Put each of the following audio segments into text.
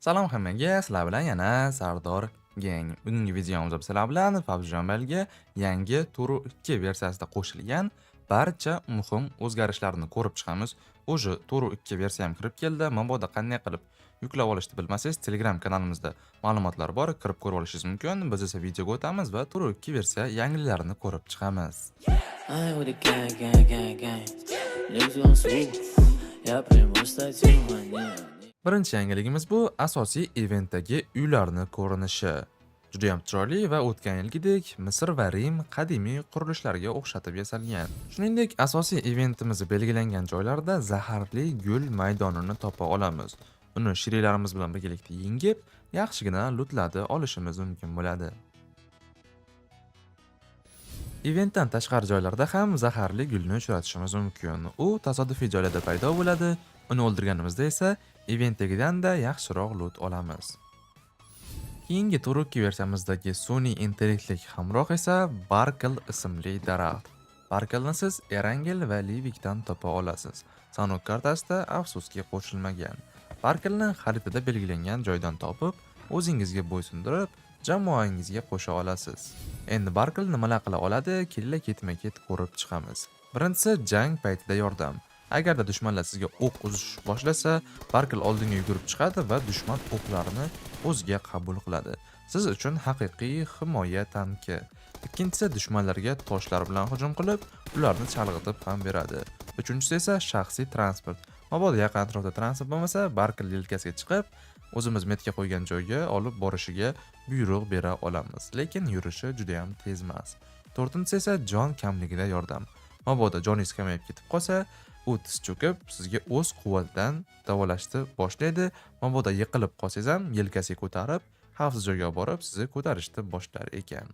Salom hammaga, sizlar bilan yana Sardor Gang. Bugungi videomizda sizlar bilan PUBG Mobile'ga yangi Turo 2 versiyasida qo'shilgan barcha muhim o'zgarishlarni ko'rib chiqamiz. O'sha Turo 2 versiya ham kirib keldi. Mabodo qanday qilib yuklab olishni bilmasangiz, Telegram kanalimizda ma'lumotlar bor, kirib ko'rib olishingiz mumkin. Biz esa videoga o'tamiz va Turo 2 versiya yangiliklarini ko'rib chiqamiz. I with a gang, gang, gang, gang. Niggas gon' swoop. Я приму статью, Birinchi yangiligimiz bu asosiy eventdagi uylarni ko'rinishi. Juda ham chiroyli va o'tgan yilgidek Misr va Rim qadimiy qurilishlarga o'xshatib yasalgan. Shuningdek, asosiy eventimiz belgilangan joylarda zaharli gul maydonini topa olamiz. Uni sherilarimiz bilan birgalikda yengib, yaxshigina lutlarni olishimiz mumkin bo'ladi. Eventdan tashqari joylarda ham zaharli gulni uchratishimiz mumkin. U tasodifiy joylarda paydo bo'ladi. Uni o'ldirganimizda esa eventdagidanda yaxshiroq loot olamiz. Keyingi Turo 2 versiyamizdagi sun'iy intellektlik hamroh esa Barkle ismli daraxt. Barkleni siz Erangel va Livikdan topa olasiz. Sanok kartasida afsuski qo'shilmagan. Barkleni xaritada belgilangan joydan topib, o'zingizga bo'ysundirib, jamoangizga qo'sha olasiz. Endi Barkle nimalar qila oladi, kella ketma-ket ko'rib chiqamiz. Birinchisi jang paytida yordam. Agarda dushmanlar sizga o'q uzish boshlasa, Barkle oldinga yugurib chiqadi va dushman o'qlarini o'ziga qabul qiladi. Siz uchun haqiqiy himoya tanki. Ikkinchisi dushmanlarga toshlar bilan hujum qilib, ularni chalg'itib ham beradi. Uchinchisi esa shaxsiy transport. Mabodo yaqin atrofda transport bo'lmasa, Barkle yelkasiga chiqib, o'zimiz metga qo'ygan joyga olib borishiga buyruq bera olamiz, lekin yurishi juda ham tez emas. To'rtinchisi esa jon kamligida yordam. Mabodo joningiz kamayib ketib qolsa, u tiz cho'kib, sizga o'z quvvatidan davolashni boshlaydi. Mabodo yiqilib qolsangiz ham yelkasiga ko'tarib, xavfsiz joyga olib borib, sizni ko'tarishni boshlar ekan.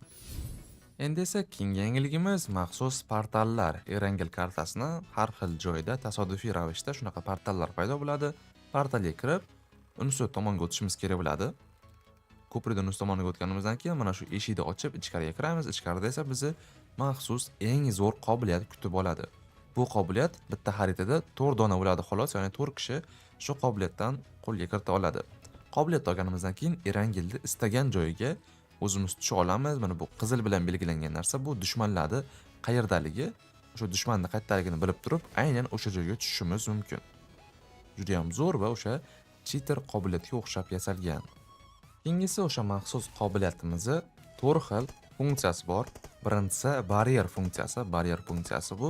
Endi esa keyingi yangiligimiz maxsus portallar. Erangel kartasini har xil joyda tasodifiy ravishda shunaqa portallar paydo bo'ladi. Portalga kirib, unisi tomonga o'tishimiz kerak bo'ladi. Ko'prikdan unisi tomoniga o'tganimizdan keyin mana shu eshikni ochib ichkariga kiramiz. Ichkarida esa bizni maxsus eng zo'r qobiliyat kutib oladi. Bu qobiliyat bitta xaritada 4 dona bo'ladi xolos, ya'ni 4 kishi shu qobiliyatdan qo'lga kirita oladi. Qobiliyatni olganimizdan keyin Erangelni istagan joyiga o'zimiz tusha olamiz. Mana bu qizil bilan belgilangan narsa bu dushmanlarni qayerdaligi, o'sha dushmanning qayerdaligini bilib turib, aynan o'sha joyga tushishimiz mumkin. Juda ham zo'r va o'sha cheater qobiliyatiga o'xshab yasalgan. Keyingisi o'sha maxsus qobiliyatimizni 4 xil funksiyasi bor. Birinchisi barrier funksiyasi. Barrier funksiyasi bu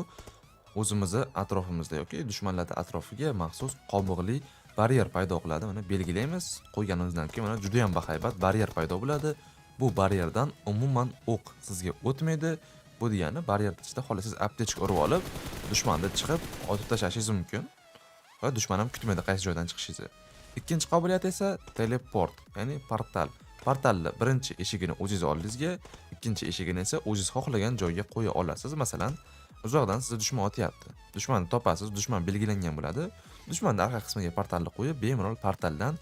o'zimizni atrofimizda yoki dushmanlar atrofiga maxsus qobiqli barrier paydo qiladi. Mana belgilaymiz. Qo'yganimizdan keyin mana juda ham bahaybat barrier paydo bo'ladi. Bu barrierdan umuman o'q sizga o'tmaydi. Bu degani barrier ichida xolos siz aptechka urib olib, dushmanni chiqib otib tashlashingiz mumkin va dushman ham kutmaydi qaysi joydan chiqishingizni. Ikkinchi qobiliyat esa teleport, ya'ni portal. Portalni birinchi eshigini o'zingiz oldingizga, ikkinchi eshigini esa o'zingiz xohlagan joyga qo'ya olasiz. Masalan, uzoqdan sizni dushman otyapti. Dushmanni topasiz, dushman belgilangan bo'ladi. Dushmanning orqa qismiga portalni qo'yib, bemalol portaldan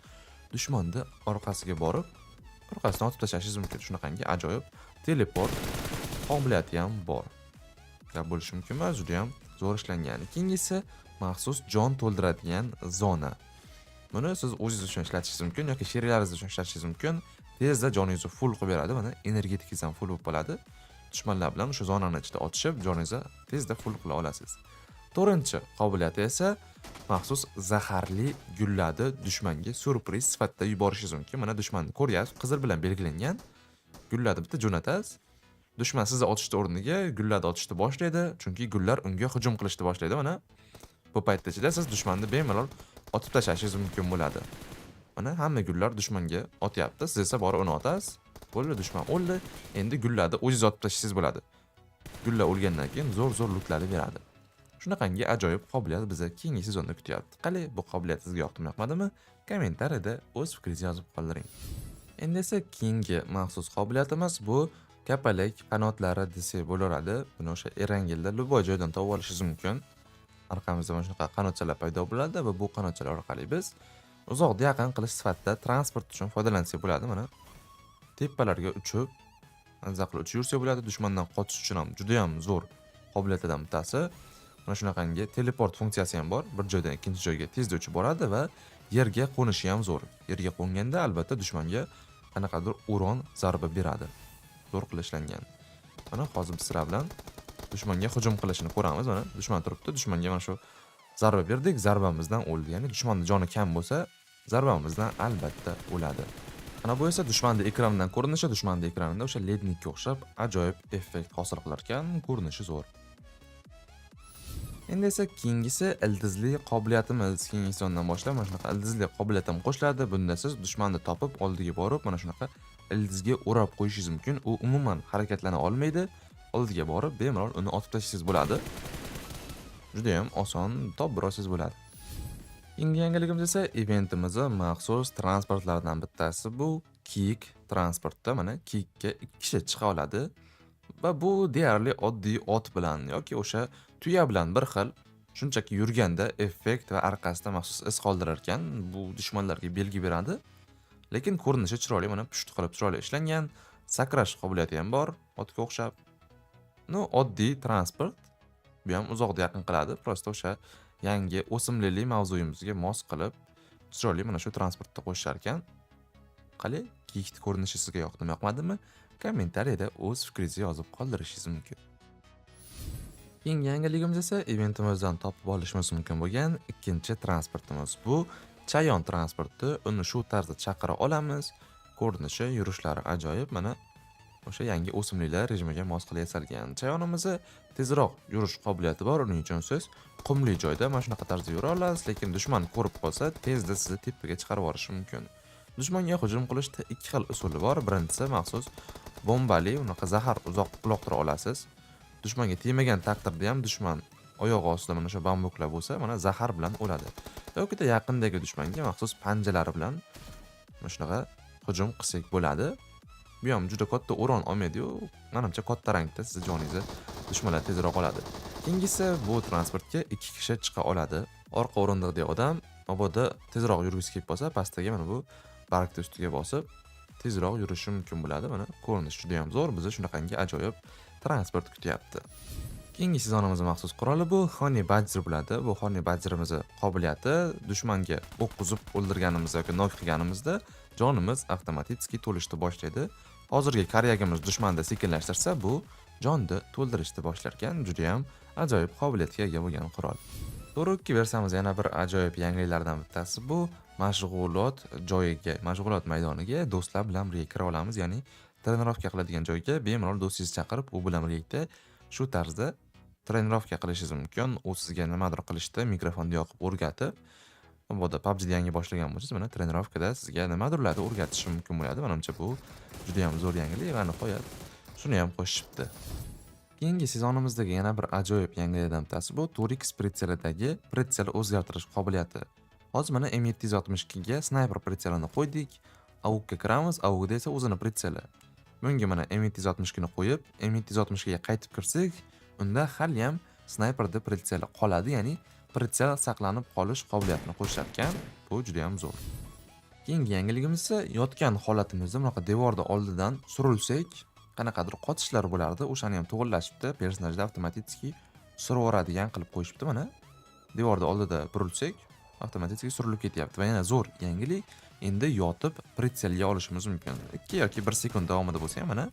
dushmanni orqasiga borib, orqasidan otib tashlashingiz mumkin. Shunaqangi ajoyib teleport qobiliyati ham bor. Gap bo'lishi mumkin emas, juda ham zo'r ishlangan. Keyingisi maxsus jon to'ldiradigan zona. Buni siz o'zingiz uchun ishlatishingiz mumkin yoki sheriklaringiz uchun ishlatishingiz mumkin. Tezda joningizni full qilib beradi. Mana energetikangiz ham full bo'lib qoladi. Dushmanlar bilan o'sha zonani ichida otishib, joningizni tezda full qila olasiz. To'rtinchi qobiliyati esa maxsus zaharli gullarni dushmanga surpriz sifatida yuborishingiz mumkin. Mana dushmanni ko'ryapsiz, qizil bilan belgilangan gullarni bitta jo'natasiz. Dushman sizni otishni o'rniga gullarni otishni boshlaydi, chunki gullar unga hujum qilishni boshlaydi. Mana bu paytda ichida siz dushmanni bemalol otib tashlashingiz mumkin bo'ladi. Mana hamma gullar dushmanga otyapti, siz esa borib uni otasiz. Bo'ldi, dushman o'ldi. Endi gullarni o'zingiz otib tashlashingiz bo'ladi. Gullar o'lgandan keyin zo'r lootlarni beradi. Shunaqangi ajoyib qobiliyat bizni keyingi sezonda kutyapti. Qani, bu qobiliyat sizga yoqdimi, yoqmadimi? Kommentariyada o'z fikringizni yozib qoldiring. Endi esa keyingi maxsus qobiliyatimiz bu kapalak qanotlari desak bo'laveradi. Buni o'sha Erangelda любой joydan topib olishingiz mumkin. Orqamizda mana shunaqa qanotchalar paydo bo'ladi va bu qanotchalar orqali biz uzoqda yaqin qilish sifatida transport uchun foydalansak bo'ladi. Mana tepalarga uchib, anzaqli uchib yursa bo'ladi. Dushmandan qochish uchun ham juda ham zo'r qobiliyatlardan bittasi. Mana shunaqangi teleport funksiyasi ham bor. Bir joydan ikkinchi joyga tezda uchib boradi va yerga qo'nishi ham zo'r. Yerga qo'nganda albatta dushmanga qanaqadir uron zarba beradi. Zo'r qilishlangan. Mana hozir biz sizlar bilan dushmanga hujum qilishini ko'ramiz. Mana dushman turibdi. Dushmanga mana shu zarba berdik, zarbamizdan o'ldi. Ya'ni dushmanning joni kam bo'lsa, zarbamizdan albatta o'ladi. Mana bu esa dushmanning ekranidan ko'rinishi, dushmanning ekranida o'sha lednikka o'xshab ajoyib effekt hosil qilar ekan, ko'rinishi zo'r. Endi esa keyingisi ildizli qobiliyatimiz. Keyingi sondan boshlab mana shunaqa ildizli qobiliyatim qo'shiladi. Bunda siz dushmanni topib oldiga borib, mana shunaqa ildizga o'rab qo'yishingiz mumkin. U umuman harakatlana olmaydi. Oldiga borib, bemalol uni otib tashlashingiz bo'ladi. Juda ham oson, topbiroqsiz bo'ladi. Keyingi yangiligimiz esa eventimiz maxsus transportlardan bittasi bu kiyik transportda. Mana kiyikka 2 kishi chiqa oladi. Va bu deyarli oddiy ot bilan yoki o'sha tuya bilan bir xil, shunchaki yurganda effekt va orqasida maxsus iz qoldirar ekan. Bu dushmanlarga belgi beradi. Lekin ko'rinishi chiroyli, mana pusht qilib chiroyli ishlangan, sakrash qobiliyati ham bor, otga o'xshab. Oddiy transport. Bu ham uzoqda yaqin qiladi. Prosta o'sha yangi o'simlikli mavzuyimizga mos qilib, chiroyli mana shu transportda qo'shishar ekan. Qani, kiyikning ko'rinishi sizga yoqdimi, yoqmadimi? Kommentariyada o'z fikringizni yozib qoldirishingiz mumkin. Keyingi yangiligimiz esa eventimizdan topib olishimiz mumkin bo'lgan ikkinchi transportimiz. Bu chayon transporti. Uni shu tarzda chaqira olamiz. Ko'rinishi, yurishlari ajoyib. Mana o'sha yangi o'simliklar rejimiga mos qilib yasalgan. Chayonimiz tezroq yurish qobiliyati bor. Uning uchun siz qumli joyda mana shunaqa tarzda yura olasiz, lekin dushman ko'rib qolsa, tezda sizni tepaga chiqarib yuborishi mumkin. Dushmanga hujum qilishda 2 xil usuli bor. Birinchisi maxsus bombali, unaqa zahar uzoq uloqtira olasiz. Dushmanga tegmagan taqdirda ham dushman oyog'i ostida mana shu bambuklar bo'lsa, mana zahar bilan o'ladi. Yoki yaqindagi dushmanga maxsus panjalari bilan mana shunaqa hujum qilsak bo'ladi. Bu ham juda katta o'ron olmaydi-yu, menimcha katta rangda siz joningizni dushmanlar tezroq oladi. Keyingisi bu transportga 2 kishi chiqa oladi. Orqa o'rindiqdagi odam mabodo tezroq yurgisi kelib qolsa, pastdagi mana bu bargni ustiga bosib tezroq yurishi mumkin bo'ladi. Mana ko'rinishi juda ham zo'r. Bizni shunaqangi ajoyib transport kutyapti. Keyingi sezonimizning maxsus quroli bu Honey Badger bo'ladi. Bu Honey Badgerimiz qobiliyati dushmanga o'q uzib o'ldirganimizda yoki nok qilganimizda jonimiz avtomatik to'lishni boshlaydi. Hozirgi karyagimiz dushmanda sekinlashtirsa, bu jonni to'ldirishni boshlar ekan. Juda ham ajoyib qobiliyatga ega bo'lgan qurol. To'g'ri bersamiz yana bir ajoyib yangiliklardan bittasi bu mashg'ulot joyiga, mashg'ulot maydoniga do'stlar bilan birga kira olamiz. Ya'ni trenirovka qiladigan joyga bemalol do'stingizni chaqirib, u bilan birga shu tarzda trenirovka qilishingiz mumkin. U sizga nimadir qilishda mikrofonni yoqib o'rgatib, mabodo PUBG'da yangi boshlagan bo'lsangiz, mana trenirovkada sizga nimadirlarni o'rgatishi mumkin bo'ladi. Menimcha bu juda ham zo'r yangilik va nihoyat shuni ham qo'shibdi. Keyingi sezonimizdagi yana bir ajoyib yangiliklardan bittasi bu Turix pritselidagi pritsel o'zgartirish qobiliyati. Hozir mana M762 ga snayper pritselini qo'ydik. AUKga kiramiz, AUKda esa o'zini pritseli. Bunga mana M762 ni qo'yib, M762 ga qaytib kirsak, unda hali ham snayperda pritseli qoladi, ya'ni pritsel saqlanib qolish qobiliyatini qo'shar ekan. Bu juda ham zo'r. Keyingi yangiligimiz esa yotgan holatimizda bunaqa devorda oldidan surilsak, qanaqadir qotishlar bo'lardi. O'shani ham to'g'irlashibdi. Personajda avtomatik suraveradigan qilib qo'yishibdi. Mana devorda oldida burilsak, avtomatik surilib ketyapti. Va yana zo'r yangilik, endi yotib pritselga olishimiz mumkin. 2 yoki 1 sekund davomida bo'lsa ham mana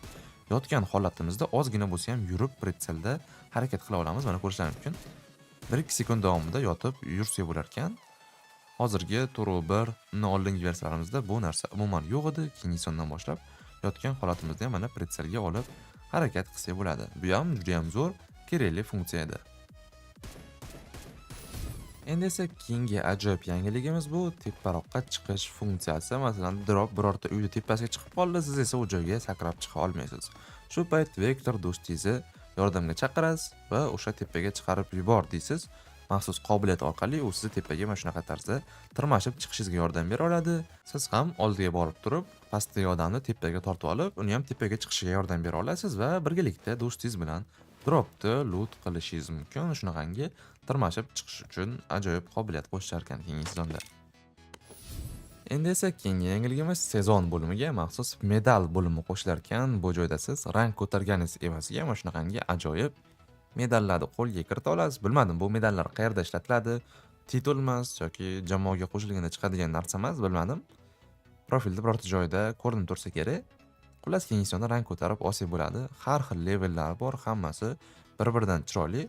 yotgan holatimizda ozgina bo'lsa ham yurib pritselda harakat qila olamiz. Mana ko'rishingiz mumkin. 1-2 sekund davomida yotib yursak bo'lar ekan. Hozirgi Turo 1 ni oldingi versiyalarimizda bu narsa umuman yo'q edi. Keyingi sondan boshlab yotgan holatimizda mana pritselga olib harakat qilsak bo'ladi. Bu ham juda ham zo'r, kerakli funksiya edi. Endi esa keyingi ajoyib yangiligimiz bu teparoqqa chiqish funksiyasi. Masalan, drop birorta uyni tepasiga chiqib qoldi, siz esa u joyga sakrab chiqa olmaysiz. Shu payt Vektor do'stingizni yordamga chaqirasiz va o'sha tepaga chiqarib yubor deysiz. Maxsus qobiliyat orqali u sizni tepaga mana shunaqa tarzda tirmashib chiqishingizga yordam bera oladi. Siz ham oldiga borib turib, pastdagi odamni tepaga tortib olib, uni ham tepaga chiqishiga yordam bera olasiz va birgalikda do'stingiz bilan dropni loot qilishingiz mumkin. Shunaqangi tirmashib chiqish uchun ajoyib qobiliyat qo'shishar ekan keyingi sezonda. Endi esa keyingi yangiligimiz sezon bo'limiga maxsus medal bo'limi qo'shilar ekan. Bu joyda siz rang ko'targaningiz evaziga mana shunaqangi ajoyib medallarni qo'lga kirita olasiz. Bilmadim bu medallar qayerda ishlatiladi. titul emas yoki jamoaga qo'shilganda chiqadigan narsa emas, bilmadim. Profilda birorta joyda ko'rinib tursa kerak. Xullas, keyingi sezonda rang ko'tarib olsak bo'ladi. Har xil levellari bor, hammasi bir-biridan chiroyli,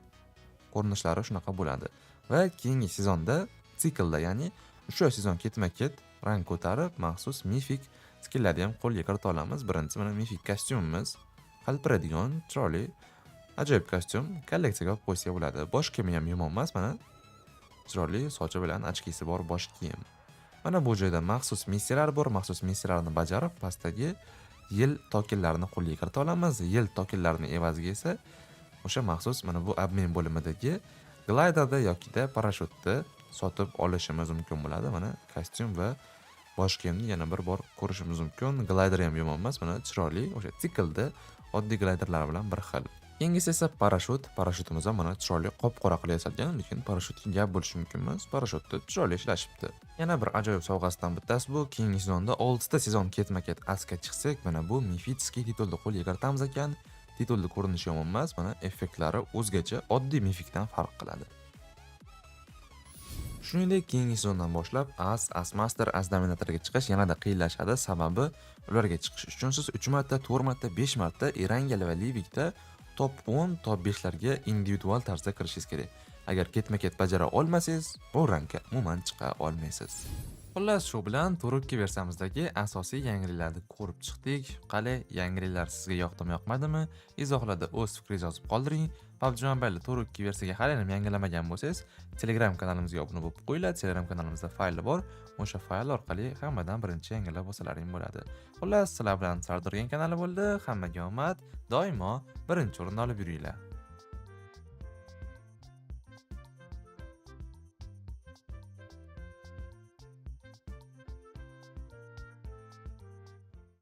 ko'rinishlari shunaqa bo'ladi. Va keyingi sezonda siklda, ya'ni o'sha sezon ketma-ket rang ko'tarib, maxsus mifik skillarni ham qo'lga kirita olamiz. Birinchisi mana mifik kostyumimiz, qaltiradigan, chiroyli, ajoyib kostyum, kolleksiyaga olib qo'ysak bo'ladi. Bosh kiyimi ham yomon emas, mana chiroyli sochi bilan ochkisi bor bosh kiyim. Mana bu joyda maxsus missiyalar bor. Maxsus missiyalarni bajarib, pastdagi yil tokenlarini qo'lga kirita olamiz. Yil tokenlarini evaziga esa o'sha maxsus mana bu obmen bo'limidagi glayderda yokida parashyutni sotib olishimiz mumkin bo'ladi. Mana kostyum va bosh kiyimni yana bir bor ko'rishimiz mumkin. Glayder ham yomon emas, mana chiroyli, o'sha siklda oddiy glayderlar bilan bir xil. Keyingisi esa parashyut. Parashyutimiz ham mana chiroyli qop-qora qilib yasalgan, lekin parashyutga gap bo'lishi mumkin emas. Parashyutni chiroyli ishlashibdi. Yana bir ajoyib sovg'asidan bittasi bu. Keyingi sezonda 6 ta sezon ketma-ket asga chiqsak, mana bu mifitskiy titulni qo'lga kiritamiz ekan. Titulni ko'rinishi yomon emas, mana effektlari o'zgacha, oddiy mifikdan farq qiladi. Shuningdek, keyingi sezondan boshlab As Master, As Dominatorga chiqish yanada qiyinlashadi. Sababi ularga chiqish uchun siz 3 marta, 4 marta, 5 marta Erangel va Livikda top 10, top 5 larga individual tarzda kirishingiz kerak. Agar ketma-ket bajara olmasangiz, bu rangga umuman chiqa olmaysiz. Xullas, shu bilan Turukki versiyamizdagi asosiy yangiliklarni ko'rib chiqdik. Qalay, yangiliklar sizga yoqdimi, yoqmadimi? Izohlarda o'z fikringizni yozib qoldiring. PUBG Mobile Turukki versiyaga hali ham yangilamagan bo'lsangiz, Telegram kanalimizga obuna bo'lib qo'yinglar. Telegram kanalimizda fayl bor. O'sha fayl orqali hammadan birinchi yangilab olsalaring bo'ladi. Xullas, sizlar bilan Sardorgan kanali bo'ldi. Hammaga omad, doimo birinchi o'rinni olib yuringlar.